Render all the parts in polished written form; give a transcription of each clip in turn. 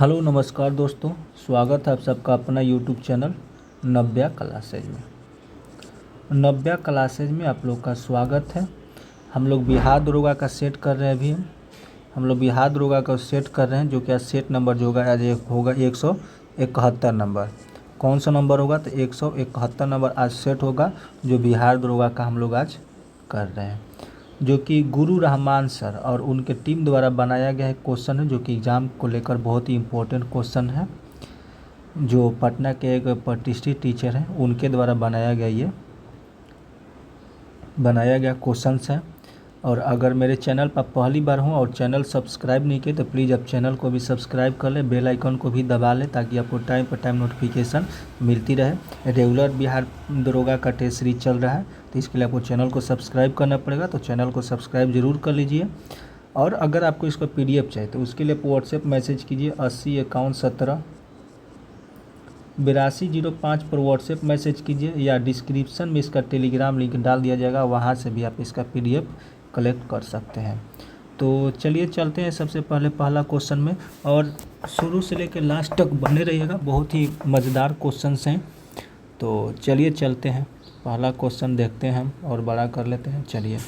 Hello नमस्कार दोस्तों, स्वागत है आप सबका अपना यूट्यूब चैनल नव्या क्लासेज में। नव्या क्लासेज में आप लोग का स्वागत है। हम लोग बिहार दरोगा का सेट कर रहे हैं। अभी हम लोग बिहार दरोगा का सेट कर रहे हैं, जो कि आज सेट नंबर जो होगा आज होगा 171 नंबर। कौन सा नंबर होगा? तो 171 नंबर आज सेट होगा, जो बिहार दरोगा का हम लोग आज कर रहे हैं, जो कि गुरु रहमान सर और उनके टीम द्वारा बनाया गया एक क्वेश्चन है, जो कि एग्ज़ाम को लेकर बहुत ही इम्पोर्टेंट क्वेश्चन है। जो पटना के एक प्रतिष्ठित टीचर हैं, उनके द्वारा बनाया गया क्वेश्चंस है। और अगर मेरे चैनल पर पहली बार हो और चैनल सब्सक्राइब नहीं किए तो प्लीज़ आप चैनल को भी सब्सक्राइब कर लें, बेल आइकन को भी दबा लें, ताकि आपको टाइम पर टाइम नोटिफिकेशन मिलती रहे। रेगुलर बिहार दरोगा का टेस्ट सीरीज चल रहा है, तो इसके लिए आपको चैनल को सब्सक्राइब करना पड़ेगा, तो चैनल को सब्सक्राइब ज़रूर कर लीजिए। और अगर आपको इसका PDF चाहिए तो उसके लिए व्हाट्सएप मैसेज कीजिए 8051178205 पर व्हाट्सएप मैसेज कीजिए, या डिस्क्रिप्शन में इसका टेलीग्राम लिंक डाल दिया जाएगा, वहाँ से भी आप इसका PDF कलेक्ट कर सकते हैं। तो चलिए चलते हैं सबसे पहले पहला क्वेश्चन में, और शुरू से लेकर लास्ट तक बने रहिएगा, बहुत ही मज़ेदार क्वेश्चंस हैं। तो चलिए चलते हैं, पहला क्वेश्चन देखते हैं हम और बड़ा कर लेते हैं। चलिए,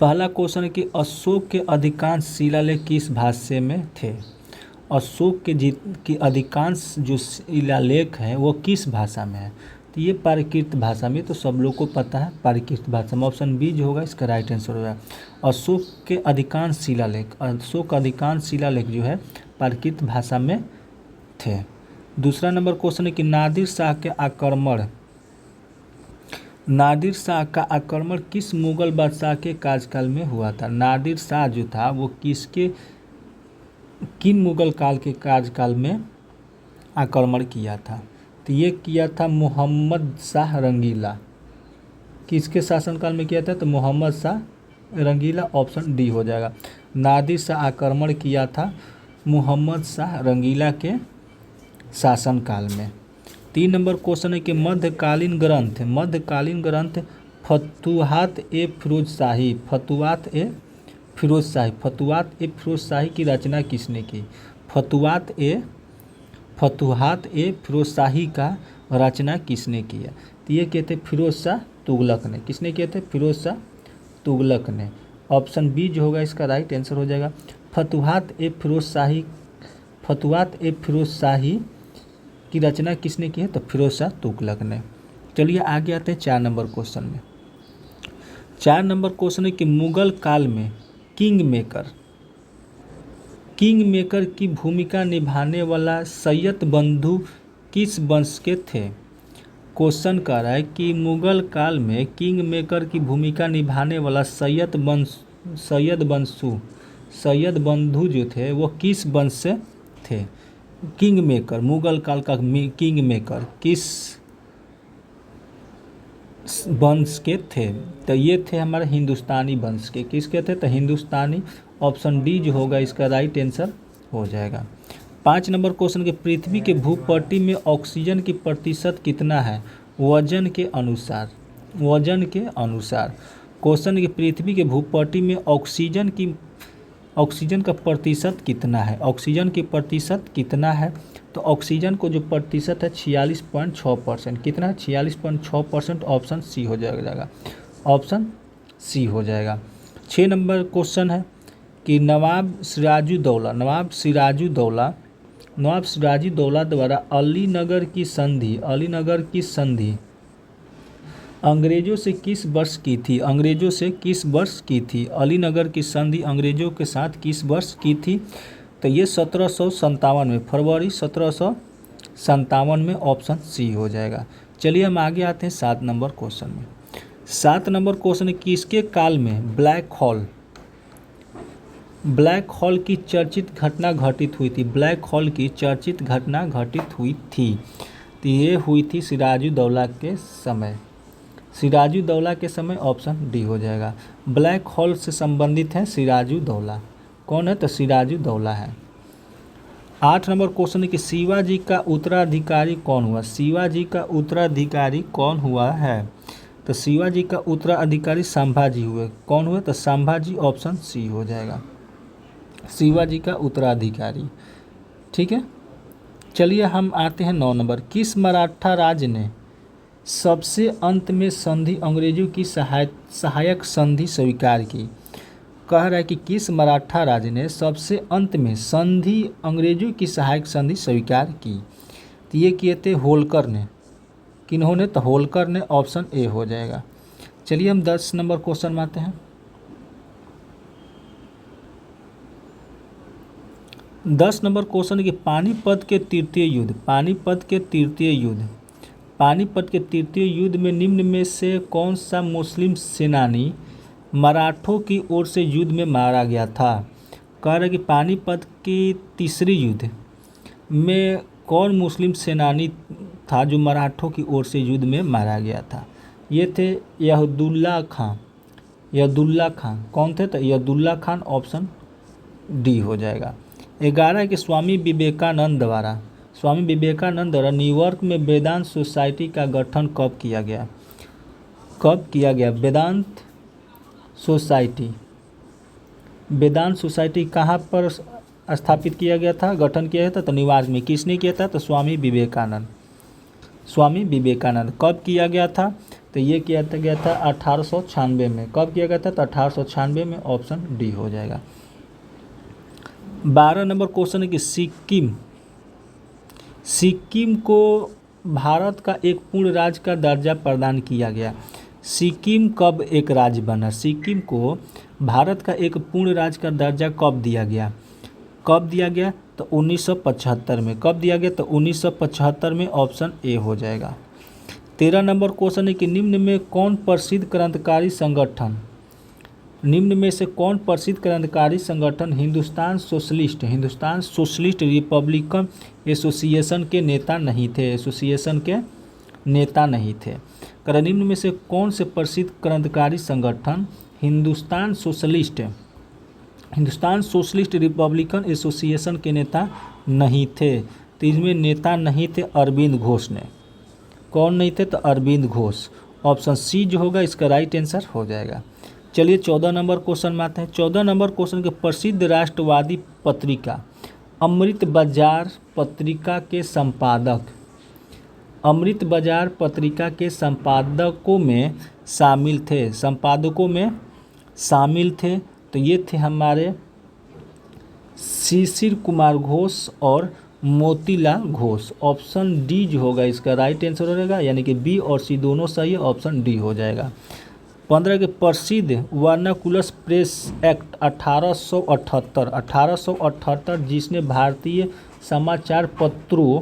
पहला क्वेश्चन है कि अशोक के अधिकांश शिलालेख किस भाषा में थे? अशोक की अधिकांश जो शिलालेख हैं वो किस भाषा में है? तो ये प्राकृत भाषा में, तो सब लोग को पता है प्राकृत भाषा में। ऑप्शन बी जो होगा इसका राइट आंसर होगा। अशोक के अधिकांश शिलालेख जो है प्राकृत भाषा में थे। दूसरा नंबर क्वेश्चन है कि नादिर शाह का आक्रमण किस मुगल बादशाह के कार्यकाल में हुआ था? नादिर शाह जो था वो किन मुगल काल के कार्यकाल में आक्रमण किया था? तो ये किया था मोहम्मद शाह रंगीला। किसके शासनकाल में किया था? तो मोहम्मद शाह रंगीला। ऑप्शन डी हो जाएगा। नादिर शाह आक्रमण किया था मोहम्मद शाह रंगीला के शासनकाल में। 3 नंबर क्वेश्चन है कि मध्यकालीन ग्रंथ फतुहात ए फिरोज शाही की रचना किसने की? फतुहात ए फिरोज शाही का रचना किसने किया? तो ये कहते फिरोज शाह तुगलक ने। किसने किए थे? फिरोज शाह तुगलक ने। ऑप्शन बी जो होगा इसका राइट आंसर हो जाएगा। फतुहात ए फिरोज शाही की रचना किसने की है? तो फिरोज शाह तुगलक ने। चलिए आगे आते हैं 4 नंबर क्वेश्चन में। 4 नंबर क्वेश्चन है कि मुगल काल में किंग मेकर की भूमिका निभाने वाला सैयद बंधु किस वंश के थे? क्वेश्चन कह रहा है कि मुगल काल में किंग मेकर की भूमिका निभाने वाला सैयद बंधु जो थे वो किस वंश से थे? किंग मेकर, मुगल काल का किंग मेकर किस वंश के थे? तो ये थे हमारे हिंदुस्तानी वंश के। किसके थे? तो हिंदुस्तानी। ऑप्शन डी जो होगा इसका राइट आंसर हो जाएगा। 5 नंबर क्वेश्चन के पृथ्वी के भूपट्टी में ऑक्सीजन की प्रतिशत कितना है वजन के अनुसार? क्वेश्चन की पृथ्वी के भूपट्टी में ऑक्सीजन का प्रतिशत कितना है? ऑक्सीजन की प्रतिशत कितना है? तो ऑक्सीजन को जो प्रतिशत है 46.6%। कितना है? 46.6%। ऑप्शन सी हो जाएगा। ऑप्शन सी हो जाएगा। 6 नंबर क्वेश्चन है कि नवाब सिराजुद्दौला द्वारा अलीनगर की संधि अंग्रेजों से किस वर्ष की थी? अलीनगर की संधि अंग्रेजों के साथ किस वर्ष की थी? तो ये 1757 में, फरवरी 1757 में। ऑप्शन सी हो जाएगा। चलिए हम आगे आते हैं 7 नंबर क्वेश्चन में। 7 नंबर क्वेश्चन है कि किसके काल में ब्लैक होल की चर्चित घटना घटित हुई थी? ब्लैक होल की चर्चित घटना घटित हुई थी, तो ये हुई थी सिराजुद्दौला के समय। ऑप्शन डी हो जाएगा। ब्लैक होल से संबंधित है सिराजुद्दौला। कौन है? तो सिराजुद्दौला है। 8 नंबर क्वेश्चन है कि शिवाजी का उत्तराधिकारी कौन हुआ है? तो शिवाजी का उत्तराधिकारी संभाजी हुए। कौन हुए? तो संभाजी। ऑप्शन सी हो जाएगा। शिवाजी का उत्तराधिकारी। ठीक है, चलिए हम आते हैं 9 नंबर। किस मराठा राज ने सबसे अंत में संधि अंग्रेजों की सहायक संधि स्वीकार की? कह रहा है कि किस मराठा राज ने सबसे अंत में संधि अंग्रेजों की सहायक संधि स्वीकार की? तो ये किए थे होलकर ने। किन्होंने? तो होलकर ने। ऑप्शन ए हो जाएगा। चलिए हम 10 नंबर क्वेश्चन में आते हैं। 10 नंबर क्वेश्चन है कि पानीपत के तृतीय युद्ध में निम्न में से कौन सा मुस्लिम सेनानी मराठों की ओर से युद्ध में मारा गया था? कह रहा है कि पानीपत की तीसरी युद्ध में कौन मुस्लिम सेनानी था जो मराठों की ओर से युद्ध में मारा गया था? ये थे यहदुल्ला खां। कौन थे? तो यहदुल्ला खान। ऑप्शन डी हो जाएगा। 11 है कि स्वामी विवेकानंद द्वारा न्यूयॉर्क में वेदांत सोसाइटी का गठन कब किया गया? वेदांत सोसाइटी कहाँ पर स्थापित किया गया था, गठन किया गया था? तो न्यूयॉर्क में। किसने किया था? तो स्वामी विवेकानंद। कब किया गया था? तो ये किया गया था 1896 में। कब किया गया था? तो 1896 में। ऑप्शन डी हो जाएगा। 12 नंबर क्वेश्चन है कि सिक्किम को भारत का एक पूर्ण राज्य का दर्जा प्रदान किया गया। सिक्किम कब एक राज्य बना? सिक्किम को भारत का एक पूर्ण राज्य का दर्जा कब दिया गया? तो 1975 में। कब दिया गया? तो 1975 में। ऑप्शन ए हो जाएगा। 13 नंबर क्वेश्चन है कि निम्न में से कौन प्रसिद्ध क्रांतिकारी संगठन हिंदुस्तान सोशलिस्ट रिपब्लिकन एसोसिएशन के नेता नहीं थे? निम्न में से कौन से प्रसिद्ध क्रांतिकारी संगठन हिंदुस्तान सोशलिस्ट रिपब्लिकन एसोसिएशन के नेता नहीं थे? तो इसमें नेता नहीं थे अरविंद घोष ने। कौन नहीं थे? तो अरविंद घोष। ऑप्शन सी जो होगा इसका राइट आंसर हो जाएगा। चलिए 14 नंबर क्वेश्चन में आते हैं। 14 नंबर क्वेश्चन के प्रसिद्ध राष्ट्रवादी पत्रिका अमृत बाजार पत्रिका के संपादकों में शामिल थे। तो ये थे हमारे शिशिर कुमार घोष और मोतीलाल घोष। ऑप्शन डी जो होगा इसका राइट आंसर हो जाएगा, यानी कि बी और सी दोनों सही है। ऑप्शन डी हो जाएगा। 15 के प्रसिद्ध वर्नाकुलर प्रेस एक्ट 1878 जिसने भारतीय समाचार पत्रों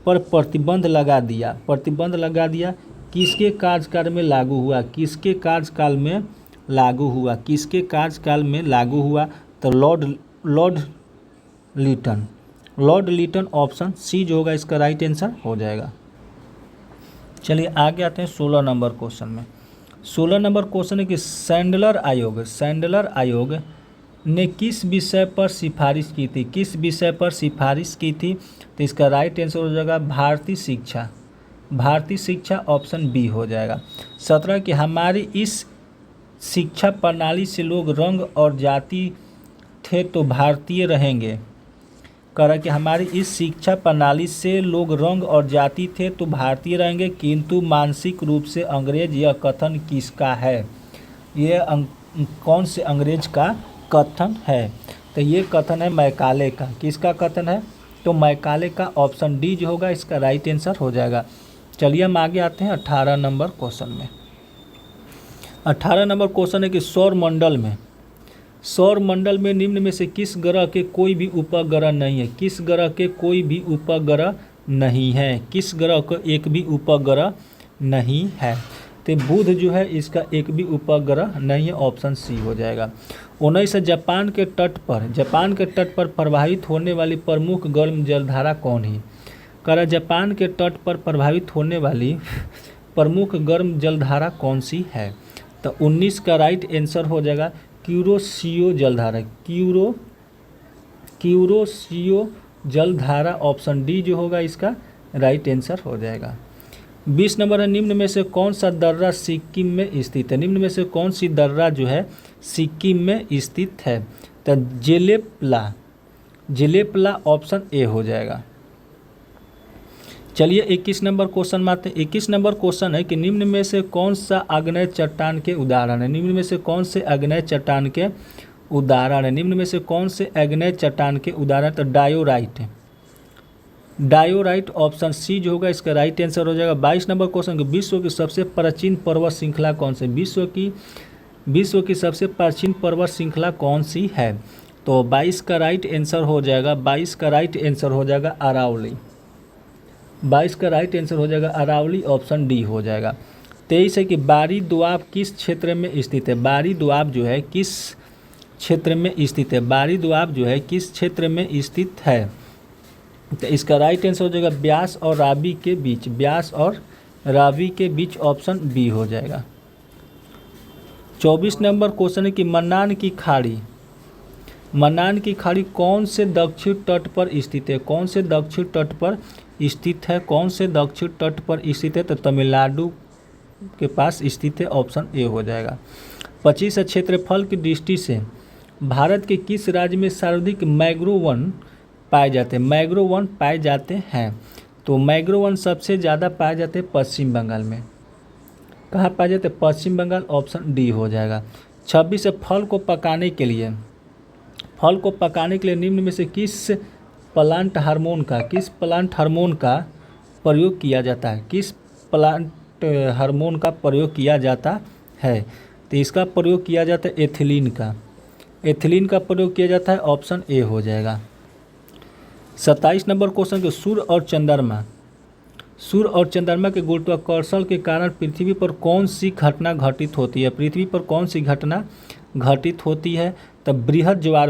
पर प्रतिबंध लगा दिया, किसके कार्यकाल में लागू हुआ? तो लॉर्ड लिटन। ऑप्शन सी जो होगा इसका राइट आंसर हो जाएगा। चलिए आगे आते हैं 16 नंबर क्वेश्चन में। 16 नंबर क्वेश्चन है कि सैंडलर आयोग ने किस विषय पर सिफारिश की थी? तो इसका राइट आंसर हो जाएगा भारतीय शिक्षा। ऑप्शन बी हो जाएगा। 17 कि हमारी इस शिक्षा प्रणाली से लोग रंग और जाति थे तो भारतीय रहेंगे। कह रहा कि हमारी इस शिक्षा प्रणाली से लोग रंग और जाति थे तो भारतीय रहेंगे, किंतु मानसिक रूप से अंग्रेज। यह कथन किसका है? ये कौन से अंग्रेज का कथन है? तो ये कथन है मैकाले का। किसका कथन है? तो मैकाले का। ऑप्शन डी जो होगा इसका राइट आंसर हो जाएगा। चलिए हम आगे आते हैं 18 नंबर क्वेश्चन में। 18 नंबर क्वेश्चन है कि सौर मंडल में निम्न में से किस ग्रह के कोई भी उपग्रह नहीं है? किस ग्रह का एक भी उपग्रह नहीं है? तो बुध जो है इसका एक भी उपग्रह नहीं है। ऑप्शन सी हो जाएगा। 19 जापान के तट पर प्रवाहित होने वाली प्रमुख गर्म जलधारा कौन है? जापान के तट पर प्रभावित होने वाली प्रमुख गर्म जलधारा कौन सी है? तो 19 का राइट आंसर हो जाएगा क्यूरोशियो जलधारा। ऑप्शन डी जो होगा इसका राइट आंसर हो जाएगा। 20 नंबर है निम्न में से कौन सा दर्रा सिक्किम में स्थित है? निम्न में से कौन सी दर्रा जो है सिक्किम में स्थित है? तो जेलेपला ऑप्शन ए हो जाएगा। चलिए 21 नंबर क्वेश्चन में आते हैं। 21 नंबर क्वेश्चन है कि निम्न में से कौन सा आग्नेय चट्टान के उदाहरण है। निम्न में से कौन से आग्नेय चट्टान के उदाहरण है। निम्न में से कौन से आग्नेय चट्टान के उदाहरण। तो डायोराइट ऑप्शन सी जो होगा इसका राइट आंसर हो जाएगा। 22 नंबर क्वेश्चन कि विश्व की सबसे प्राचीन पर्वत श्रृंखला कौन सी। विश्व की सबसे प्राचीन पर्वत श्रृंखला कौन सी है। तो 22 का राइट आंसर हो जाएगा। 22 का राइट आंसर हो जाएगा अरावली। 22 का राइट आंसर हो जाएगा अरावली, ऑप्शन डी हो जाएगा। 23 है कि बारी दोआब किस क्षेत्र में स्थित है। बारी दोआब जो है किस क्षेत्र में स्थित है। बारी दोआब जो है किस क्षेत्र में स्थित है। तो इसका राइट आंसर हो जाएगा ब्यास और रावी के बीच। ब्यास और रावी के बीच, ऑप्शन बी हो जाएगा। 24 नंबर क्वेश्चन है कि मन्नान की खाड़ी कौन से दक्षिण तट पर स्थित है। कौन से दक्षिण तट पर स्थित है। कौन से दक्षिण तट पर स्थित है। तो तमिलनाडु के पास स्थित है, ऑप्शन ए हो जाएगा। 25 क्षेत्रफल की दृष्टि से भारत के किस राज्य में सर्वाधिक मैंग्रोव वन पाए जाते हैं। मैंग्रोव वन पाए जाते हैं। तो मैंग्रोव वन सबसे ज़्यादा पाए जाते हैं पश्चिम बंगाल में। कहाँ पाए जाते हैं। पश्चिम बंगाल, ऑप्शन डी हो जाएगा। 26 फल को पकाने के लिए निम्न में से किस प्लांट हार्मोन का प्रयोग किया जाता है। किस प्लांट हार्मोन का प्रयोग किया जाता है। तो इसका प्रयोग किया जाता है एथिलीन का प्रयोग किया जाता है, ऑप्शन ए हो जाएगा। 27 नंबर क्वेश्चन के सूर्य और चंद्रमा के गुरुत्वाकर्षण के कारण पृथ्वी पर कौन सी घटना घटित होती है। पृथ्वी पर कौन सी घटना घटित होती है। तब बृहद ज्वार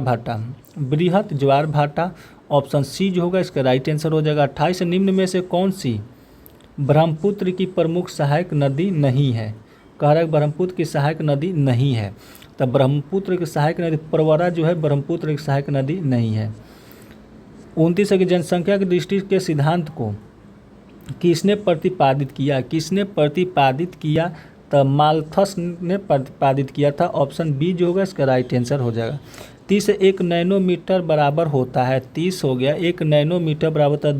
भाटा, ऑप्शन सी जो होगा इसका राइट आंसर हो जाएगा। 28 निम्न में से कौन सी ब्रह्मपुत्र की प्रमुख सहायक नदी नहीं है। कह रहा है ब्रह्मपुत्र की सहायक नदी नहीं है। तब ब्रह्मपुत्र की सहायक नदी प्रवरा जो है ब्रह्मपुत्र की सहायक नदी नहीं है। 29 की जनसंख्या की दृष्टि के सिद्धांत को किसने प्रतिपादित किया। तब माल्थस ने प्रतिपादित किया था, ऑप्शन बी जो होगा इसका राइट आंसर हो जाएगा। 30 1 नैनोमीटर बराबर होता है। 30 हो गया। 1 नैनोमीटर बराबर होता है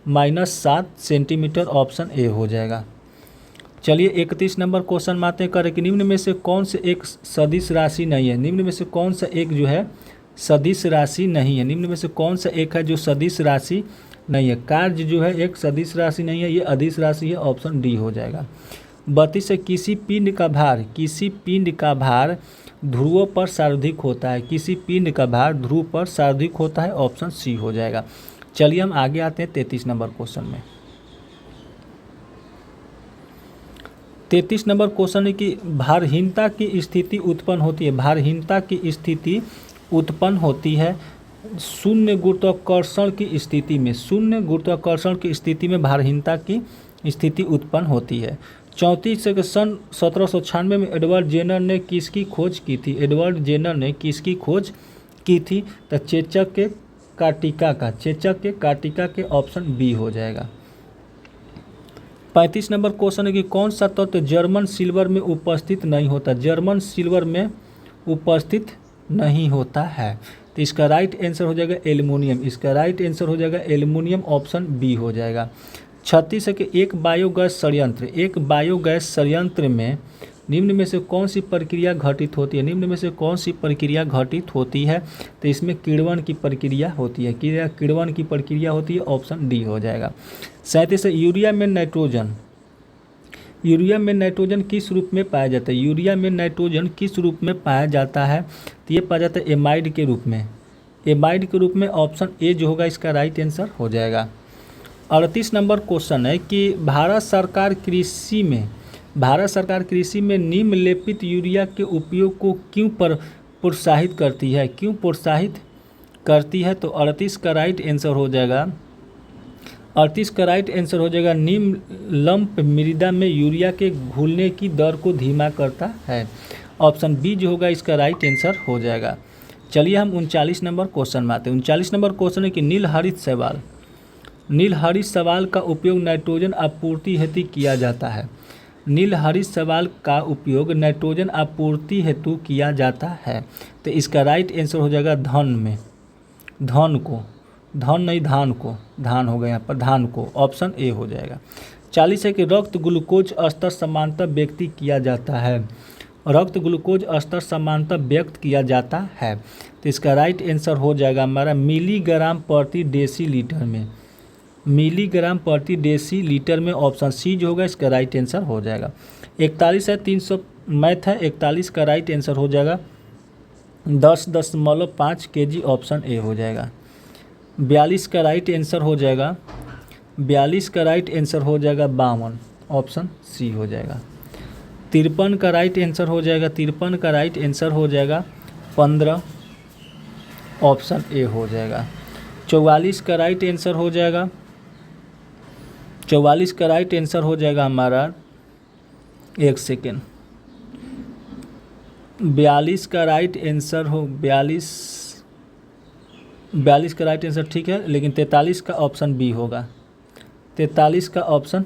10⁻⁻7 सेंटीमीटर, ऑप्शन ए हो जाएगा। चलिए 31 नंबर क्वेश्चन में आते हैं। करें कि निम्न में से कौन से एक सदिश राशि नहीं है। निम्न में से कौन सा एक जो है सदिश राशि नहीं है। निम्न में से कौन सा एक है जो सदिश राशि नहीं है। कार्य जो है एक सदिश राशि नहीं है, ये अदिश राशि है, ऑप्शन डी हो जाएगा। 32 है किसी पिंड का भार ध्रुवों पर सर्वाधिक होता है। किसी पिंड का भार ध्रुव पर सर्वाधिक होता है, ऑप्शन सी हो जाएगा। चलिए हम आगे आते हैं 33 नंबर क्वेश्चन में। 33 नंबर क्वेश्चन है कि भारहीनता की स्थिति उत्पन्न होती है शून्य गुरुत्वाकर्षण की स्थिति में भारहीनता की स्थिति उत्पन्न होती है। 34 से सन 1796 में एडवर्ड जेनर ने किसकी खोज की थी। तो चेचक के काटिका के, ऑप्शन बी हो जाएगा। 35 नंबर क्वेश्चन है कि कौन सा तत्व जर्मन सिल्वर में उपस्थित नहीं होता है। तो इसका राइट आंसर हो जाएगा एल्युमिनियम, ऑप्शन बी हो जाएगा। 36 है कि एक बायोगैस संयंत्र में निम्न में से कौन सी प्रक्रिया घटित होती है। तो इसमें किण्वन की प्रक्रिया होती है, ऑप्शन डी हो जाएगा। 37 है यूरिया में नाइट्रोजन किस रूप में पाया जाता है। तो ये पाया जाता है एमाइड के रूप में, ऑप्शन ए जो होगा इसका राइट आंसर हो जाएगा। 38 नंबर क्वेश्चन है कि भारत सरकार कृषि में नीम लेपित यूरिया के उपयोग को क्यों प्रोत्साहित करती है। तो 38 का राइट आंसर हो जाएगा नीम लंप मृदा में यूरिया के घुलने की दर को धीमा करता है, ऑप्शन बी जो होगा इसका राइट आंसर हो जाएगा। चलिए हम 39 नंबर क्वेश्चन में आते हैं। 39 नंबर क्वेश्चन है कि नील हरित शैवाल का उपयोग नाइट्रोजन आपूर्ति हेतु किया जाता है। नीलहरित शैवाल का उपयोग नाइट्रोजन आपूर्ति हेतु किया जाता है। तो इसका राइट आंसर हो जाएगा धन में, धन को, धन नहीं धान को, धान हो गया यहाँ पर, धान को, ऑप्शन ए हो जाएगा। 40 है कि रक्त ग्लूकोज स्तर समानता व्यक्त किया जाता है। रक्त ग्लूकोज स्तर समानता व्यक्त किया जाता है। तो इसका राइट आंसर हो जाएगा हमारा मिलीग्राम प्रति डेसीलीटर में, मिलीग्राम प्रति डेसीलीटर में, ऑप्शन सी जो होगा इसका राइट आंसर हो जाएगा। 41 है, 300 मैथ है, 41 का राइट आंसर हो जाएगा 10.5 kg, ऑप्शन ए हो जाएगा। 42 का राइट आंसर हो जाएगा, 42 का राइट आंसर हो जाएगा 52, ऑप्शन सी हो जाएगा। 53 का राइट आंसर हो जाएगा, 53 का राइट आंसर हो जाएगा 15, ऑप्शन ए हो जाएगा। 44 का राइट आंसर हो जाएगा, 44 का राइट आंसर हो जाएगा हमारा, एक सेकेंड, 42 का राइट आंसर हो, 42 का राइट आंसर ठीक है, लेकिन 43 का ऑप्शन बी होगा, 43 का ऑप्शन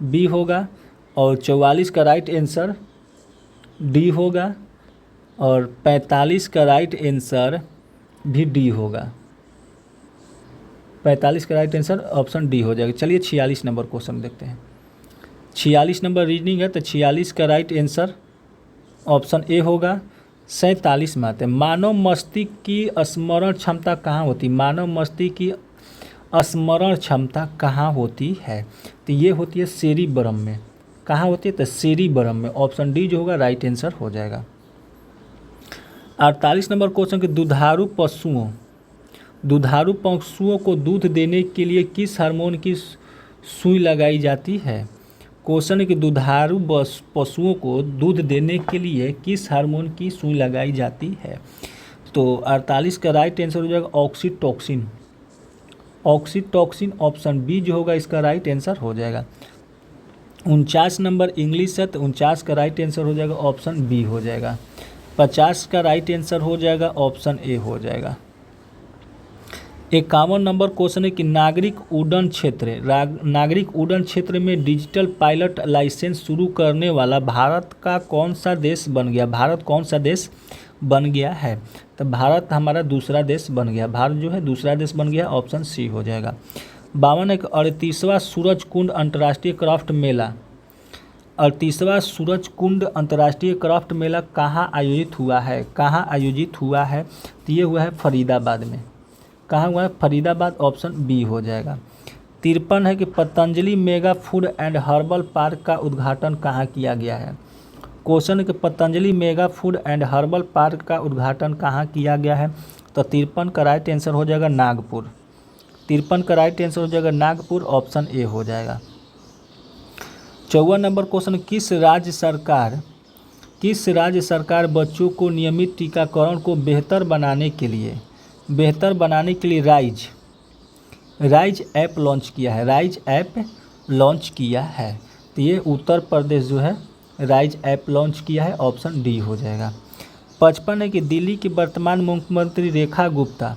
बी होगा, और 44 का राइट आंसर डी होगा, और 45 का राइट आंसर भी डी होगा, 45 का राइट आंसर ऑप्शन डी हो जाएगा। चलिए 46 नंबर क्वेश्चन देखते हैं। 46 नंबर रीजनिंग है, तो 46 का राइट आंसर ऑप्शन ए होगा। 47 में आते हैं, मानव मस्तिष्क की स्मरण क्षमता कहाँ होती है? मानव मस्तिष्क की स्मरण क्षमता कहाँ होती है? तो ये होती है सेरिब्रम में। कहाँ होती है? तो सेरिब्रम में, ऑप्शन डी जो होगा राइट आंसर हो जाएगा। 48 नंबर क्वेश्चन के दुधारू पशुओं को दूध देने के लिए किस हार्मोन की सुई लगाई जाती है? क्वेश्चन है कि दुधारू पशुओं को दूध देने के लिए किस हार्मोन की सुई लगाई जाती है? तो 48 का राइट आंसर हो जाएगा ऑक्सीटोसिन, ऑक्सीटोसिन, ऑप्शन बी जो होगा इसका राइट आंसर हो जाएगा। 49 नंबर इंग्लिश है, तो 49 का राइट आंसर हो जाएगा ऑप्शन बी हो जाएगा। 50 का राइट आंसर हो जाएगा ऑप्शन ए हो जाएगा। 51 नंबर क्वेश्चन है कि नागरिक उड्डयन क्षेत्र में डिजिटल पायलट लाइसेंस शुरू करने वाला भारत का कौन सा देश बन गया? भारत कौन सा देश बन गया है? तो भारत हमारा दूसरा देश बन गया, भारत जो है दूसरा देश बन गया, ऑप्शन सी हो जाएगा। 52 एक 38वां सूरजकुंड अंतर्राष्ट्रीय क्राफ्ट मेला, 38वां सूरजकुंड अंतर्राष्ट्रीय क्राफ्ट मेला कहाँ आयोजित हुआ है? कहाँ आयोजित हुआ है? तो ये हुआ है फरीदाबाद में। कहाँ हुआ है? फरीदाबाद, ऑप्शन बी हो जाएगा। 53 है कि Patanjali mega food and herbal park का उद्घाटन कहाँ किया गया है? क्वेश्चन है कि Patanjali mega food and herbal park का उद्घाटन कहाँ किया गया है? तो 53 का राइट आंसर हो जाएगा नागपुर, 53 का राइट आंसर हो जाएगा नागपुर, ऑप्शन ए हो जाएगा। 54 नंबर क्वेश्चन, किस राज्य सरकार बच्चों को नियमित टीकाकरण को बेहतर बनाने के लिए राइज ऐप लॉन्च किया है? राइज ऐप लॉन्च किया है, तो ये उत्तर प्रदेश जो है राइज ऐप लॉन्च किया है, ऑप्शन डी हो जाएगा। 55 है कि दिल्ली की वर्तमान मुख्यमंत्री रेखा गुप्ता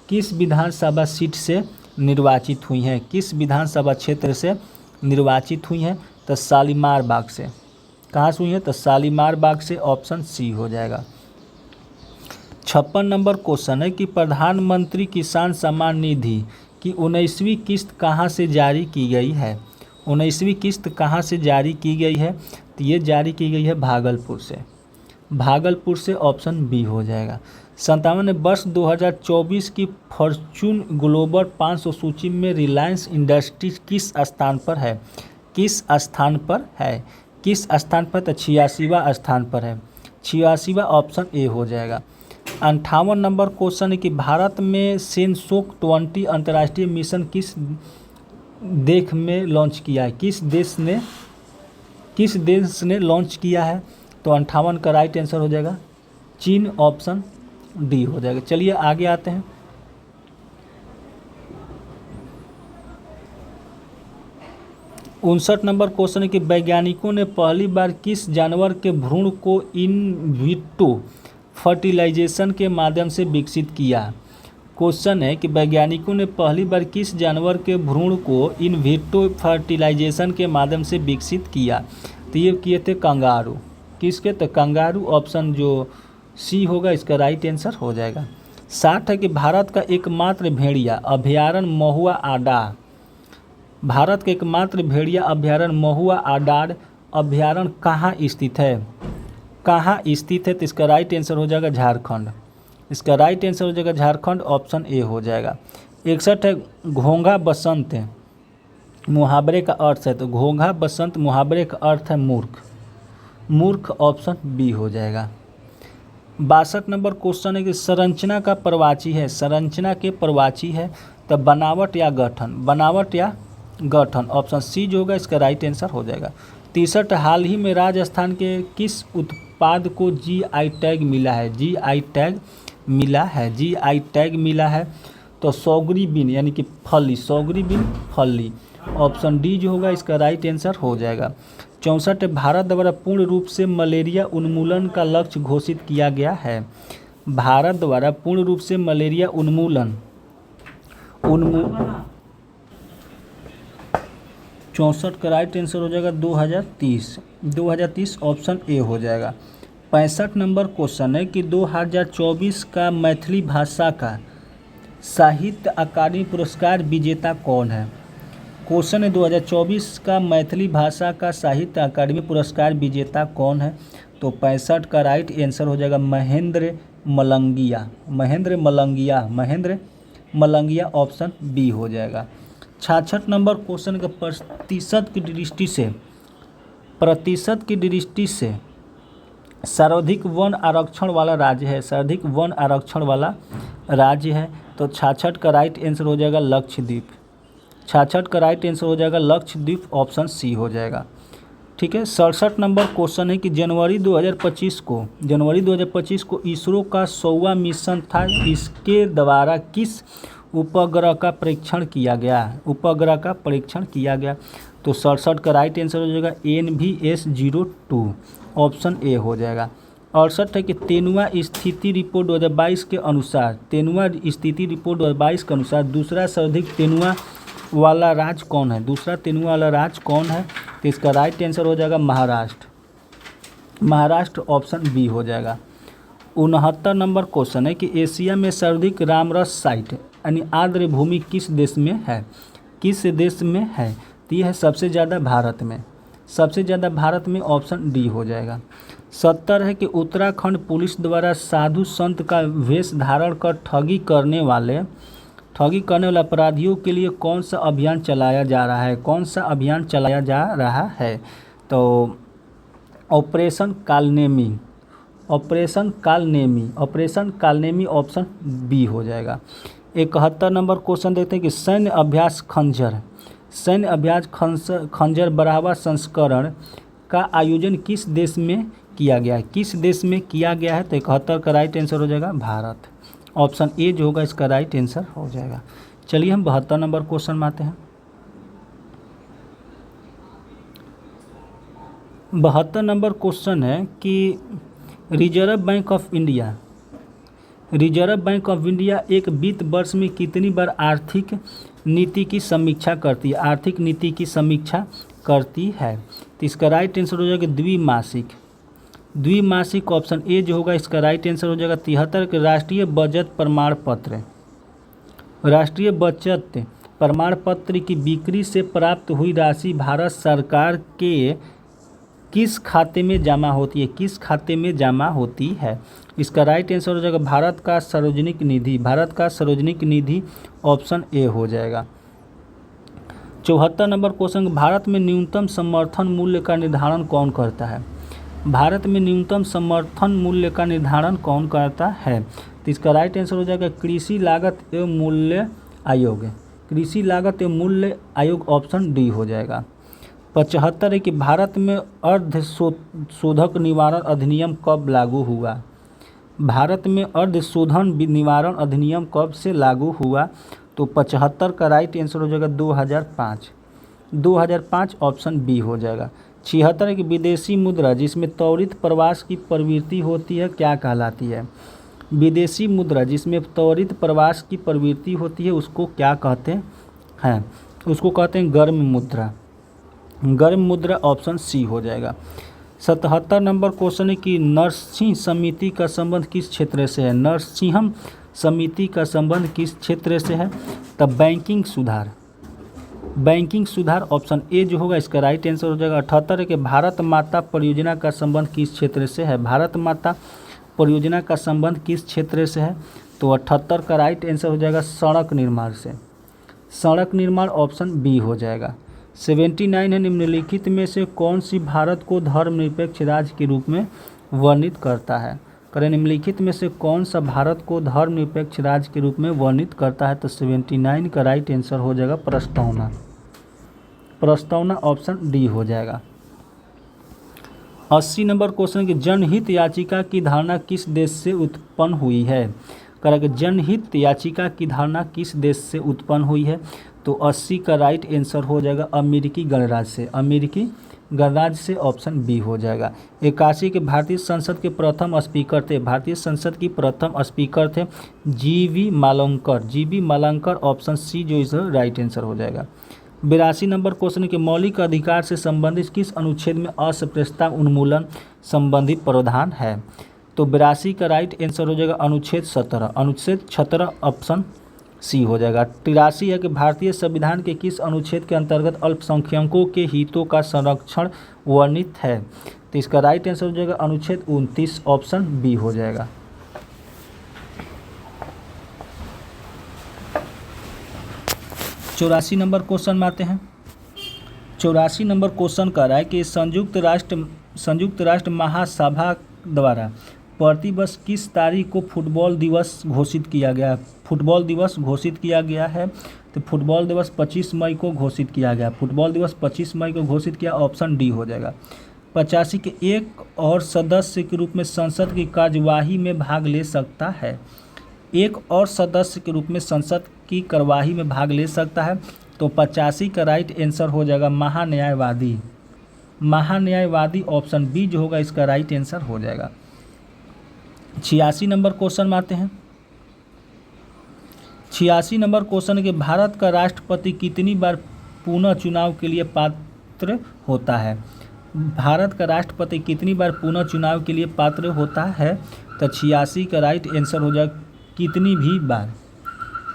किस विधानसभा सीट से निर्वाचित हुई हैं? किस विधानसभा क्षेत्र से निर्वाचित हुई हैं? तो शालीमार बाग से। कहाँ से हुई हैं? तो शालीमार बाग से, ऑप्शन सी हो जाएगा। 56 नंबर क्वेश्चन है कि प्रधानमंत्री किसान सम्मान निधि की 19वीं किस्त कहाँ से जारी की गई है? 19वीं किस्त कहाँ से जारी की गई है? तो ये जारी की गई है भागलपुर से, भागलपुर से, ऑप्शन बी हो जाएगा। 57 वर्ष 2024 की फॉर्च्यून ग्लोबल 500 सूची में रिलायंस इंडस्ट्रीज किस स्थान पर है? किस स्थान पर है? किस स्थान पर? तो 86वां स्थान पर है, 86वां, ऑप्शन ए हो जाएगा। 58 नंबर क्वेश्चन है कि भारत में सेंसोक 20 अंतर्राष्ट्रीय मिशन किस देश में लॉन्च किया है? किस देश ने लॉन्च किया है? तो 58 का राइट आंसर हो जाएगा चीन, ऑप्शन डी हो जाएगा। चलिए आगे आते हैं। उनसठ नंबर क्वेश्चन है कि वैज्ञानिकों ने पहली बार किस जानवर के भ्रूण को इन विट्रो फर्टिलाइजेशन के माध्यम से विकसित किया? क्वेश्चन है कि वैज्ञानिकों ने पहली बार किस जानवर के भ्रूण को इन विट्रो फर्टिलाइजेशन के माध्यम से विकसित किया? तो ये किए थे कंगारू, किसके? तो कंगारू, ऑप्शन जो सी होगा इसका राइट आंसर हो जाएगा। 60 है कि भारत का एकमात्र भेड़िया अभयारण्य महुआ आडार, भारत का एकमात्र भेड़िया अभयारण्य महुआ आडार अभयारण्य कहाँ स्थित है? कहाँ स्थित है? तो इसका राइट आंसर हो जाएगा झारखंड, इसका राइट आंसर हो जाएगा झारखंड, ऑप्शन ए हो जाएगा। 61 है घोंघा बसंत मुहावरे का अर्थ है, तो घोंघा बसंत मुहावरे का अर्थ है मूर्ख, मूर्ख ऑप्शन बी हो जाएगा। 62 नंबर क्वेश्चन है कि संरचना का प्रवाची है, संरचना के प्रवाची है तो बनावट या गठन, बनावट या गठन, ऑप्शन सी जो होगा इसका राइट आंसर हो जाएगा। 63 हाल ही में राजस्थान के किस उत्पाद को जीआई टैग मिला है? जीआई टैग मिला है, जीआई टैग मिला है तो सौगरी बीन यानी कि फली, सौगरी बीन फली, ऑप्शन डी जो होगा इसका राइट आंसर हो जाएगा। 64 भारत द्वारा पूर्ण रूप से मलेरिया उन्मूलन का लक्ष्य घोषित किया गया है, भारत द्वारा पूर्ण रूप से मलेरिया उन्मूलन 64 का राइट आंसर हो जाएगा 2030, 2030 ऑप्शन ए हो जाएगा। 65 नंबर क्वेश्चन है कि 2024 का मैथिली भाषा का साहित्य अकादमी पुरस्कार विजेता कौन है? क्वेश्चन है 2024 का मैथिली भाषा का साहित्य अकादमी पुरस्कार विजेता कौन है? तो 65 का राइट आंसर हो जाएगा महेंद्र मलंगिया, महेंद्र मलंगिया, महेंद्र मलंगिया, ऑप्शन बी हो जाएगा। 66 नंबर क्वेश्चन का प्रतिशत की दृष्टि से सर्वाधिक वन आरक्षण वाला राज्य है, सर्वाधिक वन आरक्षण वाला राज्य है तो 66 का राइट आंसर हो जाएगा लक्षद्वीप, 66 का राइट आंसर हो जाएगा लक्षद्वीप, ऑप्शन सी हो जाएगा। ठीक है। 67 नंबर क्वेश्चन है कि जनवरी 2025 को इसरो का 100वां मिशन था, इसके द्वारा किस उपग्रह का परीक्षण किया गया? उपग्रह का परीक्षण किया गया तो 67 का राइट आंसर हो जाएगा NVS-02, ऑप्शन ए हो जाएगा। 68 है कि तेनुआ स्थिति रिपोर्ट 2022 के अनुसार, तेनुआ स्थिति रिपोर्ट 2022 के अनुसार दूसरा सर्वाधिक तेनुआ वाला राज्य कौन है? दूसरा तेनुआ वाला राज्य कौन है? तो इसका राइट आंसर हो जाएगा महाराष्ट्र, महाराष्ट्र, ऑप्शन बी हो जाएगा। 69 नंबर क्वेश्चन है कि एशिया में सर्वाधिक रामरस साइट यानी आर्द्र भूमि किस देश में है? किस देश में है? तो यह है सबसे ज़्यादा भारत में, सबसे ज़्यादा भारत में, ऑप्शन डी हो जाएगा। 70 है कि उत्तराखंड पुलिस द्वारा साधु संत का वेश धारण कर ठगी करने वाले अपराधियों के लिए कौन सा अभियान चलाया जा रहा है? कौन सा अभियान चलाया जा रहा है? तो operation Kalnemi, operation Kalnemi, operation Kalnemi, option B हो जाएगा। 71 नंबर क्वेश्चन देखते हैं कि सैन्य अभ्यास खंजर बढ़ावा संस्करण का आयोजन किस देश में किया गया है? किस देश में किया गया है? तो 71 का राइट आंसर हो जाएगा भारत, ऑप्शन ए जो होगा इसका राइट आंसर हो जाएगा। चलिए हम 72 नंबर क्वेश्चन में आते हैं। 72 नंबर क्वेश्चन है कि रिजर्व बैंक ऑफ इंडिया एक वित्त वर्ष में कितनी बार आर्थिक नीति की समीक्षा करती है? आर्थिक नीति की समीक्षा करती है तो इसका राइट आंसर हो जाएगा द्विमासिक, ऑप्शन ए जो होगा इसका राइट आंसर हो जाएगा। 73 के राष्ट्रीय बचत प्रमाण पत्र की बिक्री से प्राप्त हुई राशि भारत सरकार के किस खाते में जमा होती है? किस खाते में जमा होती है? इसका राइट आंसर हो जाएगा भारत का सार्वजनिक निधि, भारत का सार्वजनिक निधि, ऑप्शन ए हो जाएगा। 74 नंबर क्वेश्चन, भारत में न्यूनतम समर्थन मूल्य का निर्धारण कौन करता है? भारत में न्यूनतम समर्थन मूल्य का निर्धारण कौन करता है? तो इसका राइट आंसर हो जाएगा कृषि लागत एवं मूल्य आयोग, कृषि लागत एवं मूल्य आयोग, ऑप्शन डी हो जाएगा। 75 है कि भारत में अर्धशोधक निवारण अधिनियम कब लागू हुआ? भारत में अर्धशोधन निवारण अधिनियम कब से लागू हुआ? तो 75 का राइट आंसर हो जाएगा 2005, ऑप्शन बी हो जाएगा। 76 है कि विदेशी मुद्रा जिसमें त्वरित प्रवास की प्रवृत्ति होती है क्या कहलाती है? विदेशी मुद्रा जिसमें त्वरित प्रवास की प्रवृत्ति होती है उसको क्या कहते हैं? उसको कहते हैं गर्म मुद्रा, गर्म मुद्रा ऑप्शन सी हो जाएगा। 77 नंबर क्वेश्चन है कि नरसिंह समिति का संबंध किस क्षेत्र से है। नरसिंहम समिति का संबंध किस क्षेत्र से है। तब बैंकिंग सुधार, बैंकिंग सुधार ऑप्शन ए जो होगा इसका राइट आंसर हो जाएगा। 78 है कि भारत माता परियोजना का संबंध किस क्षेत्र से है। भारत माता परियोजना का संबंध किस क्षेत्र से है। तो 78 का राइट आंसर हो जाएगा सड़क निर्माण से, सड़क निर्माण ऑप्शन बी हो जाएगा। 79 है निम्नलिखित में से कौन सी भारत को धर्मनिरपेक्ष राज्य के रूप में वर्णित करता है। करें निम्नलिखित में से कौन सा भारत को धर्मनिरपेक्ष राज्य के रूप में वर्णित करता है। तो 79 का राइट आंसर हो जाएगा प्रस्तावना, प्रस्तावना ऑप्शन डी हो जाएगा। 80 नंबर क्वेश्चन की जनहित याचिका की धारणा किस देश से उत्पन्न हुई है। करेंगे जनहित याचिका की धारणा किस देश से उत्पन्न हुई है। तो 80 का राइट आंसर हो जाएगा अमेरिकी गणराज्य से, अमेरिकी गणराज्य से ऑप्शन बी हो जाएगा। 81 के भारतीय संसद के प्रथम स्पीकर थे, भारतीय संसद की प्रथम स्पीकर थे G V. Malvankar, G V. Malvankar option C जो इस राइट आंसर हो जाएगा। 82 नंबर क्वेश्चन के मौलिक अधिकार से संबंधित किस अनुच्छेद में अस्पृश्यता उन्मूलन संबंधी प्रावधान है। तो 82 का राइट आंसर हो जाएगा अनुच्छेद 17, अनुच्छेद 17 ऑप्शन सी हो जाएगा। 83 है कि भारतीय संविधान के किस अनुच्छेद के अंतर्गत अल्पसंख्यकों के हितों का संरक्षण वर्णित है। तो इसका राइट आंसर हो जाएगा अनुच्छेद 29 ऑप्शन बी हो जाएगा। 84 नंबर क्वेश्चन में आते हैं। 84 नंबर क्वेश्चन कह रहा है कि संयुक्त राष्ट्र महासभा द्वारा प्रतिवर्ष किस तारीख को फुटबॉल दिवस घोषित किया गया। फुटबॉल दिवस घोषित किया गया है। तो फुटबॉल दिवस 25 मई को घोषित किया गया, फुटबॉल दिवस 25 मई को घोषित किया, ऑप्शन डी हो जाएगा। 85 के एक और सदस्य के रूप में संसद की कार्यवाही में भाग ले सकता है, एक और सदस्य के रूप में संसद की कार्यवाही में भाग ले सकता है। तो 85 का राइट आंसर हो जाएगा महान्यायवादी, महान्यायवादी ऑप्शन बी जो होगा इसका राइट आंसर हो जाएगा। 86 नंबर क्वेश्चन में आते हैं। 86 नंबर क्वेश्चन के भारत का राष्ट्रपति कितनी बार पुनः चुनाव के लिए पात्र होता है। भारत का राष्ट्रपति कितनी बार पुनः चुनाव के लिए पात्र होता है। तो 86 का राइट आंसर हो जाएगा कितनी भी बार,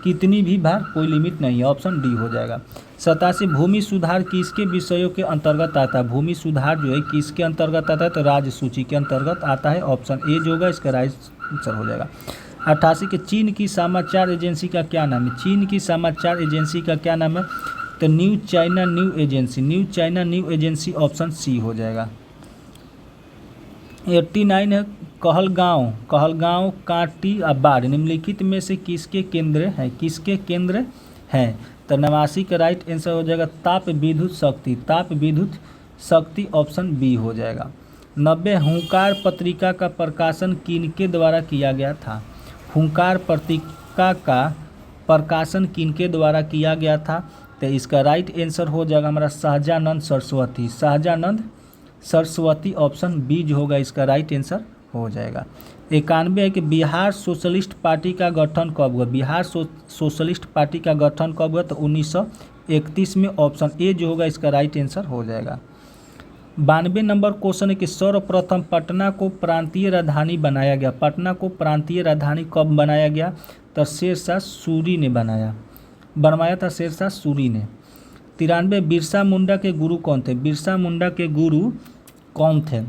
कितनी भी बार, कोई लिमिट नहीं है, ऑप्शन डी हो जाएगा। 87 भूमि सुधार किसके विषयों के अंतर्गत आता है। भूमि सुधार जो है किसके अंतर्गत आता है। तो राज्य सूची के अंतर्गत आता है, ऑप्शन ए जो होगा इसका राइट आंसर हो जाएगा। 88 के चीन की समाचार एजेंसी का क्या नाम है। चीन की समाचार एजेंसी का क्या नाम है। तो New China New Agency, New China New Agency option C हो जाएगा। 89 है कहलगांव, कहलगांव कांटी बाढ़ निम्नलिखित में से किसके केंद्र है, किसके केंद्र हैं। तो 89 का राइट आंसर हो जाएगा ताप विद्युत शक्ति, ताप विद्युत शक्ति ऑप्शन बी हो जाएगा। 90 हुंकार पत्रिका का प्रकाशन किनके द्वारा किया गया था। हुंकार पत्रिका का प्रकाशन किनके द्वारा किया गया था। तो इसका राइट आंसर हो जाएगा हमारा सहजानंद सरस्वती, सहजानंद सरस्वती ऑप्शन बी जो होगा इसका राइट आंसर हो जाएगा। 91 है कि बिहार सोशलिस्ट पार्टी का गठन कब हुआ। बिहार सोशलिस्ट पार्टी का गठन कब हुआ। तो 1931 में, ऑप्शन ए जो होगा इसका राइट आंसर हो जाएगा। 92 नंबर क्वेश्चन है कि सर्वप्रथम पटना को प्रांतीय राजधानी बनाया गया। पटना को प्रांतीय राजधानी कब बनाया गया। तो शेरशाह सूरी ने बनवाया था, शेरशाह सूरी ने। 93 बिरसा मुंडा के गुरु कौन थे। बिरसा मुंडा के गुरु कौन थे।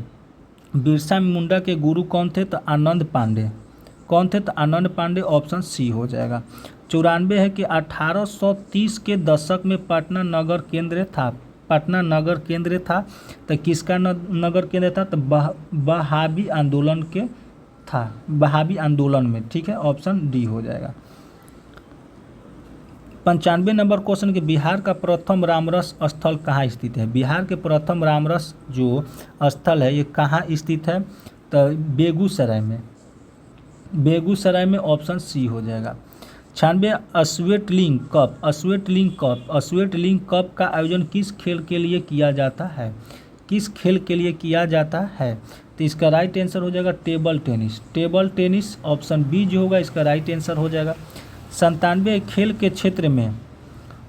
बिरसा मुंडा के गुरु कौन थे। तो आनंद पांडे, कौन थे। तो आनंद पांडे ऑप्शन सी हो जाएगा। 94 है कि 1830 के दशक में पटना नगर केंद्र था। पटना नगर केंद्र था। तो किसका नगर केंद्र था। तो बहावी आंदोलन के था, बहावी आंदोलन में, ठीक है, ऑप्शन डी हो जाएगा। 95 नंबर क्वेश्चन के बिहार का प्रथम रामरस स्थल कहाँ स्थित है। बिहार के प्रथम रामरस जो स्थल है ये कहाँ स्थित है। तो बेगूसराय में, बेगूसराय में ऑप्शन सी हो जाएगा। 96 अश्वेटलिंग कप, अश्वेटलिंग कप, अश्वेटलिंग कप का आयोजन किस खेल के लिए किया जाता है। किस खेल के लिए किया जाता है। तो इसका राइट आंसर हो जाएगा table tennis, table tennis option B जो होगा इसका राइट आंसर हो जाएगा। 97 खेल के क्षेत्र में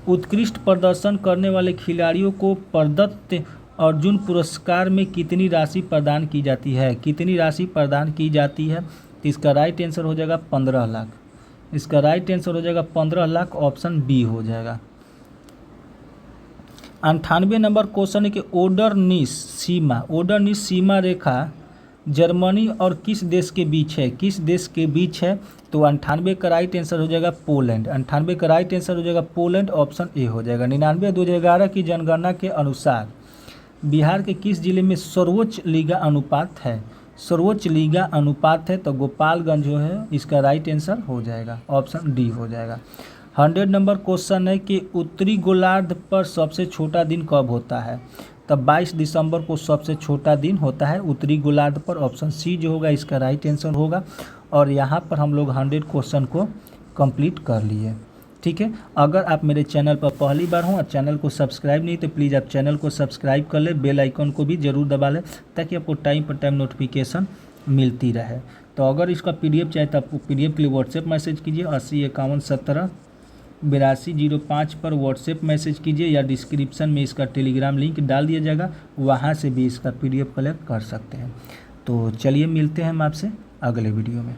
उत्कृष्ट प्रदर्शन करने वाले खिलाड़ियों को प्रदत्त अर्जुन पुरस्कार में कितनी राशि प्रदान की जाती है? कितनी राशि प्रदान की जाती है? तो इसका राइट आंसर हो जाएगा 15 लाख। इसका राइट आंसर हो जाएगा 15 लाख, ऑप्शन बी हो जाएगा। 98 नंबर क्वेश्चन है कि ओडरनिस सीमा रेखा जर्मनी और किस देश के बीच है? किस देश के बीच है? तो 98 का राइट आंसर हो जाएगा पोलैंड। 98 का राइट आंसर हो जाएगा पोलैंड, ऑप्शन ए हो जाएगा। 99/2011 की जनगणना के अनुसार बिहार के किस जिले में सर्वोच्च लीगा अनुपात है? सर्वोच्च लीगा अनुपात है तो गोपालगंज जो है इसका राइट आंसर हो जाएगा, ऑप्शन डी हो जाएगा। 100 नंबर क्वेश्चन है कि उत्तरी गोलार्ध पर सबसे छोटा दिन कब होता है? तब 22 दिसंबर को सबसे छोटा दिन होता है उत्तरी गोलार्ध पर, ऑप्शन सी जो होगा इसका राइट आंसर होगा। और यहाँ पर हम लोग 100 क्वेश्चन को कंप्लीट कर लिए। ठीक है, अगर आप मेरे चैनल पर पहली बार हो और चैनल को सब्सक्राइब नहीं तो प्लीज़ आप चैनल को सब्सक्राइब कर ले, बेल आइकन को भी ज़रूर दबा लें ताकि आपको टाइम पर टाइम नोटिफिकेशन मिलती रहे। तो अगर इसका PDF चाहिए तो आप PDF के लिए व्हाट्सएप मैसेज कीजिए 8051178205 पर व्हाट्सएप मैसेज कीजिए, या डिस्क्रिप्शन में इसका टेलीग्राम लिंक डाल दिया जाएगा, वहाँ से भी इसका PDF कलेक्ट कर सकते हैं। तो चलिए मिलते हैं हम आपसे अगले वीडियो में।